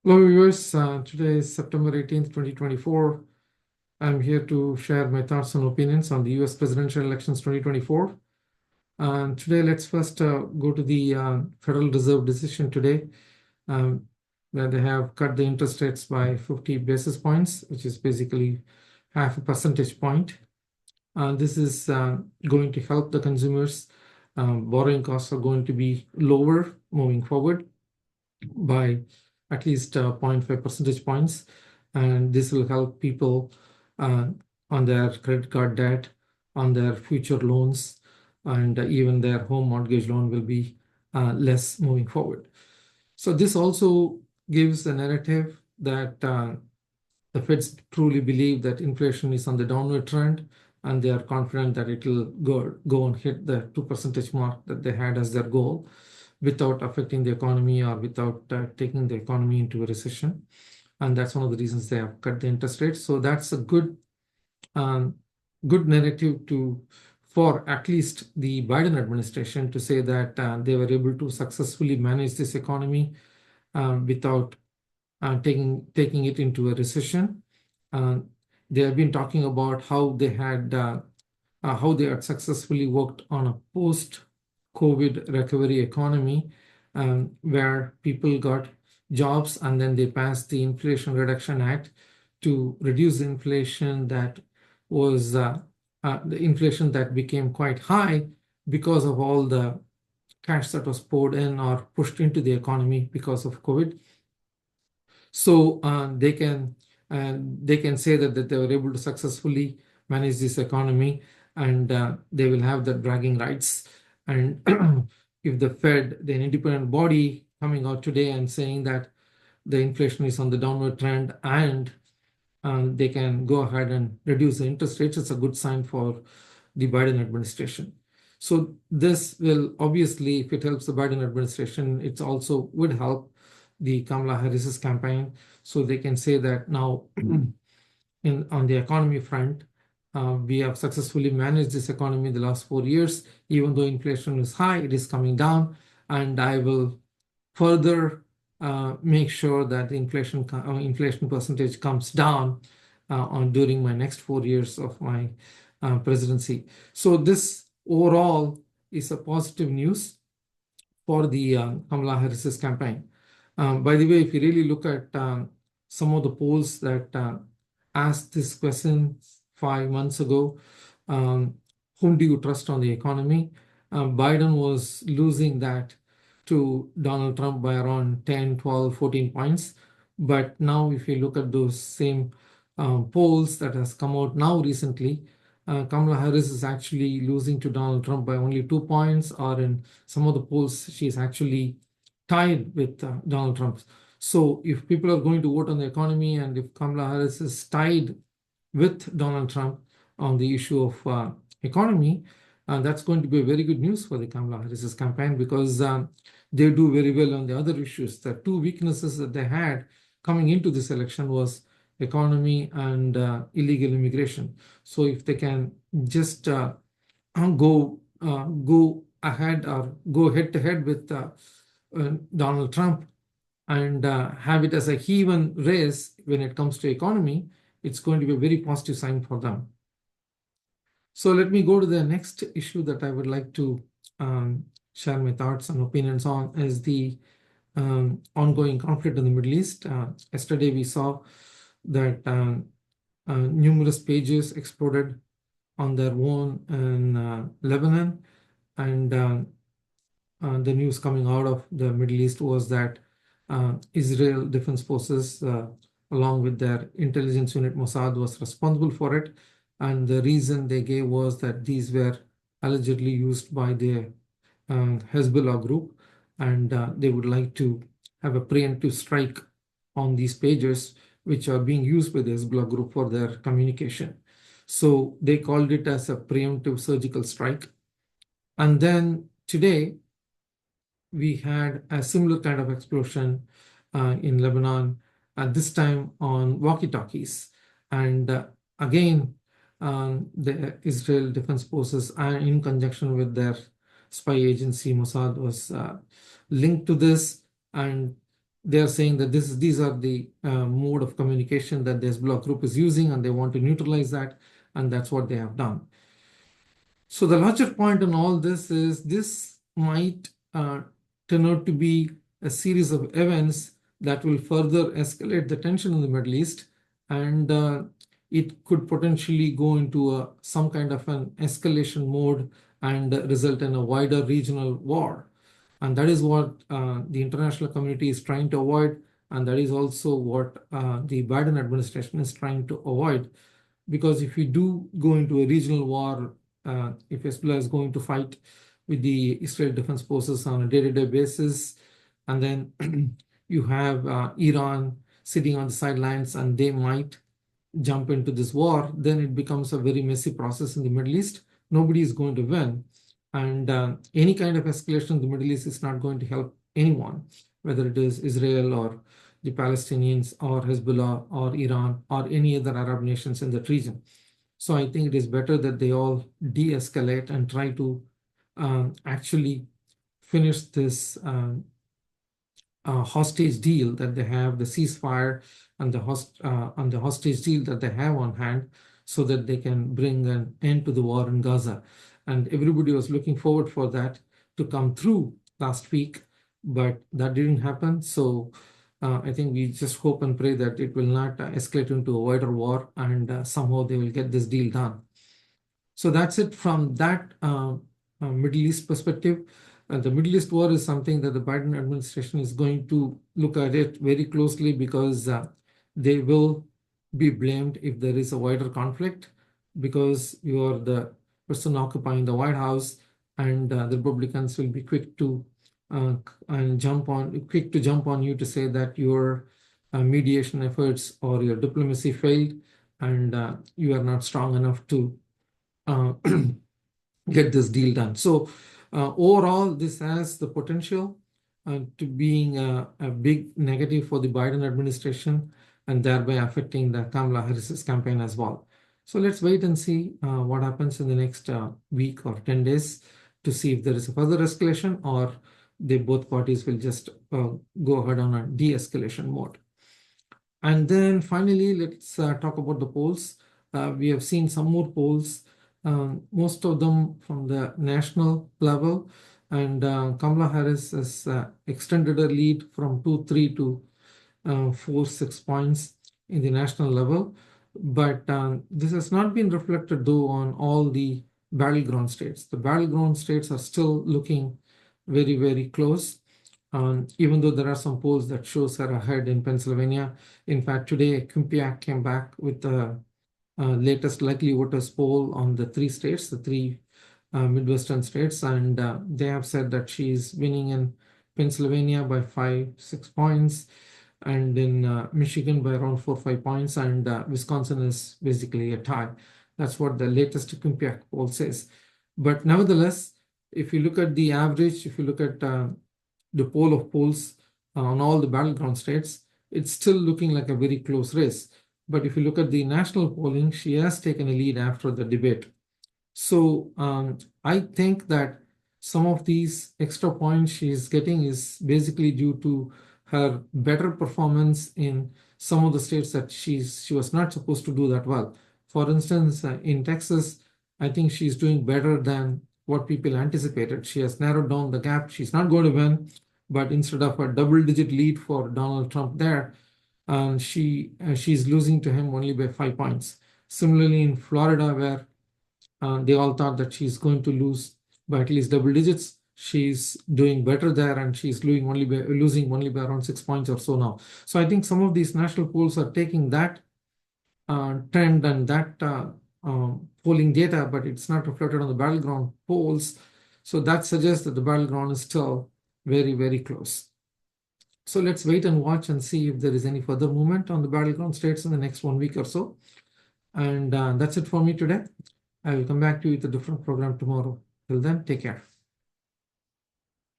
Hello, viewers. Today is September 18th, 2024. I'm here to share my thoughts and opinions on the US presidential elections 2024. And today, let's first go to the Federal Reserve decision today, where they have cut the interest rates by 50 basis points, which is basically half a percentage point. This is going to help the consumers. Borrowing costs are going to be lower moving forward by at least 0.5 percentage points. And this will help people on their credit card debt, on their future loans, and even their home mortgage loan will be less moving forward. So this also gives the narrative that the Feds truly believe that inflation is on the downward trend, and they are confident that it will go and hit the 2% mark that they had as their goal without affecting the economy or without taking the economy into a recession. And that's one of the reasons they have cut the interest rates. So that's a good narrative for at least the Biden administration to say that they were able to successfully manage this economy without taking it into a recession. They have been talking about how they had successfully worked on a post-COVID recovery economy, where people got jobs, and then they passed the Inflation Reduction Act to reduce the inflation that was the inflation that became quite high because of all the cash that was poured in or pushed into the economy because of COVID. So they can say that they were able to successfully manage this economy, and they will have the bragging rights. And if the Fed, the independent body, coming out today and saying that the inflation is on the downward trend and they can go ahead and reduce the interest rates, it's a good sign for the Biden administration. So this will obviously, if it helps the Biden administration, it also would help the Kamala Harris's campaign. So they can say that now on the economy front, we have successfully managed this economy in the last 4 years. Even though inflation is high, it is coming down, and I will further make sure that the inflation percentage comes down during my next 4 years of my presidency. So this overall is a positive news for the Kamala Harris's campaign. By the way, if you really look at some of the polls that asked this question 5 months ago, whom do you trust on the economy? Biden was losing that to Donald Trump by around 10, 12, 14 points. But now if you look at those same polls that has come out now recently, Kamala Harris is actually losing to Donald Trump by only 2 points, or in some of the polls, she's actually tied with Donald Trump. So if people are going to vote on the economy, and if Kamala Harris is tied with Donald Trump on the issue of economy, that's going to be very good news for the Kamala Harris's campaign, because they do very well on the other issues. The two weaknesses that they had coming into this election was economy and illegal immigration. So if they can just go ahead or go head to head with Donald Trump and have it as a even race when it comes to economy, it's going to be a very positive sign for them. So let me go to the next issue that I would like to share my thoughts and opinions on, is the ongoing conflict in the Middle East. Yesterday we saw that numerous pages exploded on their own in Lebanon, and the news coming out of the Middle East was that Israel Defense Forces, along with their intelligence unit Mossad, was responsible for it. And the reason they gave was that these were allegedly used by the Hezbollah group, and they would like to have a preemptive strike on these pages, which are being used by the Hezbollah group for their communication. So they called it as a preemptive surgical strike. And then today, we had a similar kind of explosion in Lebanon, this time on walkie-talkies. And again, the Israel Defense Forces, in conjunction with their spy agency Mossad, was linked to this. And they are saying that these are the mode of communication that the Hezbollah group is using, and they want to neutralize that, and that's what they have done. So the larger point in all this is this might turn out to be a series of events that will further escalate the tension in the Middle East, and it could potentially go into some kind of an escalation mode and result in a wider regional war. And that is what the international community is trying to avoid, and that is also what the Biden administration is trying to avoid. Because if you do go into a regional war, if Hezbollah is going to fight with the Israel Defense Forces on a day-to-day basis, and then you have Iran sitting on the sidelines and they might jump into this war, then it becomes a very messy process in the Middle East. Nobody is going to win. And any kind of escalation in the Middle East is not going to help anyone, whether it is Israel or the Palestinians or Hezbollah or Iran or any other Arab nations in that region. So I think it is better that they all de-escalate and try to actually finish this hostage deal that they have, the ceasefire and the hostage deal that they have on hand, so that they can bring an end to the war in Gaza. And everybody was looking forward for that to come through last week, but that didn't happen. So I think we just hope and pray that it will not escalate into a wider war, and somehow they will get this deal done. So that's it from that Middle East perspective. The Middle East war is something that the Biden administration is going to look at it very closely, because they will be blamed if there is a wider conflict, because you are the person occupying the White House, and the Republicans will be quick to jump on you to say that your mediation efforts or your diplomacy failed, and you are not strong enough to get this deal done. So overall, this has the potential to being a big negative for the Biden administration, and thereby affecting the Kamala Harris's campaign as well. So let's wait and see what happens in the next week or 10 days to see if there is a further escalation, or both parties will just go ahead on a de-escalation mode. And then finally, let's talk about the polls. We have seen some more polls, most of them from the national level, and Kamala Harris has extended her lead from 2-3 to 4-6 points in the national level. But this has not been reflected, though, on all the battleground states. The battleground states are still looking very, very close. Even though there are some polls that shows her ahead in Pennsylvania. In fact, today Quinnipiac came back with the latest likely voters poll on the three Midwestern states, and they have said that she's winning in Pennsylvania by 5-6 points, and in Michigan by around 4-5 points, and Wisconsin is basically a tie. That's what the latest Quinnipiac poll says. But nevertheless, if you look at the average, if you look at the poll of polls on all the battleground states, it's still looking like a very close race. But if you look at the national polling, she has taken a lead after the debate. So I think that some of these extra points she's getting is basically due to her better performance in some of the states that she was not supposed to do that well. For instance, in Texas, I think she's doing better than what people anticipated. She has narrowed down the gap. She's not going to win, but instead of a double-digit lead for Donald Trump there, she's losing to him only by 5 points. Similarly, in Florida, where they all thought that she's going to lose by at least double digits, she's doing better there, and she's losing only by around 6 points or so now. So I think some of these national polls are taking that trend and that polling data, but it's not reflected on the battleground polls. So that suggests that the battleground is still very, very close. So let's wait and watch and see if there is any further movement on the battleground states in the next 1 week or so. And that's it for me today. I will come back to you with a different program tomorrow. Till then, take care.